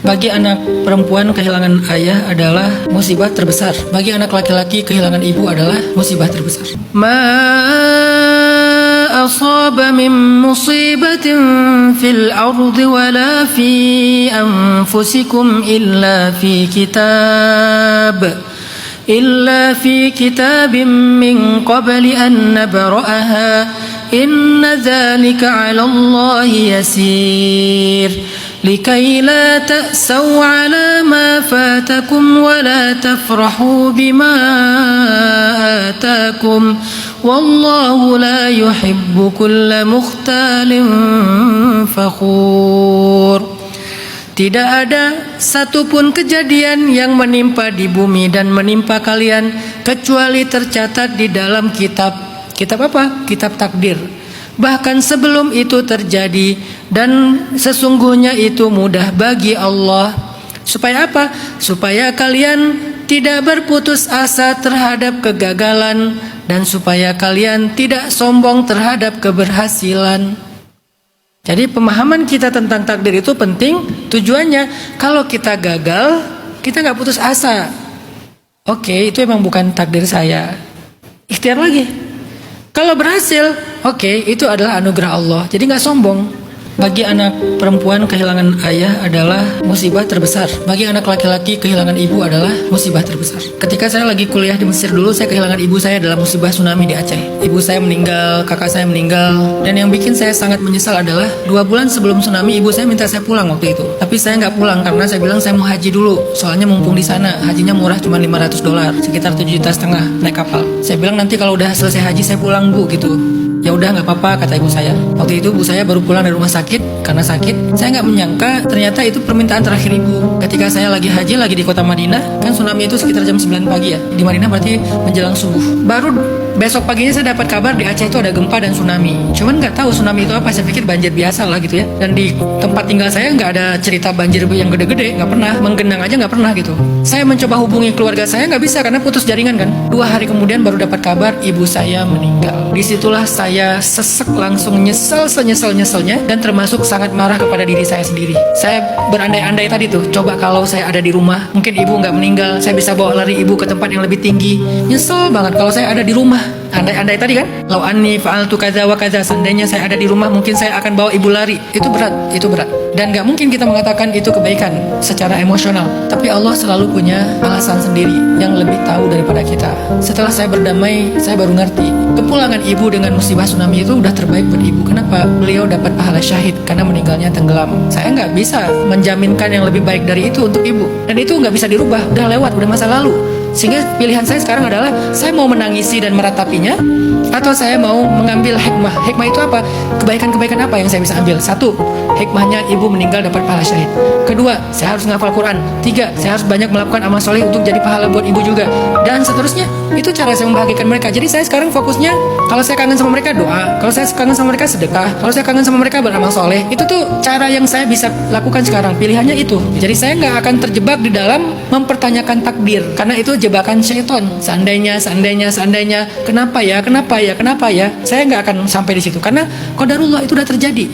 Bagi anak perempuan kehilangan ayah adalah musibah terbesar. Bagi anak laki-laki kehilangan ibu adalah musibah terbesar. Ma asaba min musibatin fil ardi wala fi anfusikum illa fi kitabim min qabli an nabra'aha inna dzalika 'ala Allahi yasir. لكي لا تأسوا على ما فاتكم ولا تفرحوا بما آتاكم والله لا يحب كل مختال فخور. Tidak ada satupun kejadian yang menimpa di bumi dan menimpa kalian kecuali tercatat di dalam kitab. Kitab apa? Kitab takdir. Bahkan sebelum itu terjadi, dan sesungguhnya itu mudah bagi Allah. Supaya apa? Supaya kalian tidak berputus asa terhadap kegagalan, dan supaya kalian tidak sombong terhadap keberhasilan. Jadi pemahaman kita tentang takdir itu penting. Tujuannya kalau kita gagal, kita gak putus asa. Oke, itu emang bukan takdir saya, ikhtiar lagi. Kalau berhasil, oke, itu adalah anugerah Allah. Jadi gak sombong. Bagi anak perempuan kehilangan ayah adalah musibah terbesar. Bagi anak laki-laki kehilangan ibu adalah musibah terbesar. Ketika saya lagi kuliah di Mesir dulu, saya kehilangan ibu saya dalam musibah tsunami di Aceh. Ibu saya meninggal, kakak saya meninggal. Dan yang bikin saya sangat menyesal adalah 2 bulan sebelum tsunami ibu saya minta saya pulang waktu itu. Tapi saya nggak pulang karena saya bilang saya mau haji dulu. Soalnya mumpung di sana hajinya murah, cuma $500, sekitar 7,5 juta naik kapal. Saya bilang nanti kalau udah selesai haji saya pulang bu gitu. Ya udah nggak apa-apa kata ibu saya. Waktu itu ibu saya baru pulang dari rumah sakit karena sakit. Saya nggak menyangka ternyata itu permintaan terakhir ibu. Ketika saya lagi haji lagi di kota Madinah, kan tsunami itu sekitar jam 9 pagi ya. Di Madinah berarti menjelang subuh. Baru besok paginya saya dapat kabar di Aceh itu ada gempa dan tsunami. Cuman nggak tahu tsunami itu apa. Saya pikir banjir biasa lah gitu ya. Dan di tempat tinggal saya nggak ada cerita banjir yang gede-gede, nggak pernah. Menggenang aja nggak pernah gitu. Saya mencoba hubungi keluarga saya nggak bisa karena putus jaringan kan. 2 hari kemudian baru dapat kabar ibu saya meninggal. Disitulah saya sesek langsung nyesel senyesel-nyeselnya dan termasuk sangat marah kepada diri saya sendiri. Saya berandai-andai tadi tuh, coba kalau saya ada di rumah, mungkin ibu nggak meninggal, saya bisa bawa lari ibu ke tempat yang lebih tinggi. Nyesel banget kalau saya ada di rumah. Andai-andai tadi kan, lau anni fa'altu kaza wa kaza, seandainya saya ada di rumah mungkin saya akan bawa ibu lari. Itu berat. Dan gak mungkin kita mengatakan itu kebaikan secara emosional. Tapi Allah selalu punya alasan sendiri yang lebih tahu daripada kita. Setelah saya berdamai, saya baru ngerti kepulangan ibu dengan musibah tsunami itu udah terbaik buat ibu. Kenapa? Beliau dapat pahala syahid karena meninggalnya tenggelam. Saya gak bisa menjaminkan yang lebih baik dari itu untuk ibu. Dan itu gak bisa dirubah, udah lewat, udah masa lalu. Sehingga pilihan saya sekarang adalah saya mau menangisi dan meratapinya, atau saya mau mengambil hikmah. Hikmah itu apa? Kebaikan-kebaikan apa yang saya bisa ambil? 1, hikmahnya ibu meninggal dapat pahala syahid. 2, saya harus menghafal Quran. 3, saya harus banyak melakukan amal soleh untuk jadi pahala buat ibu juga. Dan seterusnya. Itu cara saya membahagiakan mereka. Jadi saya sekarang fokusnya, kalau saya kangen sama mereka doa, kalau saya kangen sama mereka sedekah, kalau saya kangen sama mereka beramal soleh. Itu tuh cara yang saya bisa lakukan sekarang. Pilihannya itu. Jadi saya nggak akan terjebak di dalam mempertanyakan takdir, karena itu jebakan syaitan. Seandainya, kenapa ya? Saya nggak akan sampai di situ, karena qadarullah itu udah terjadi.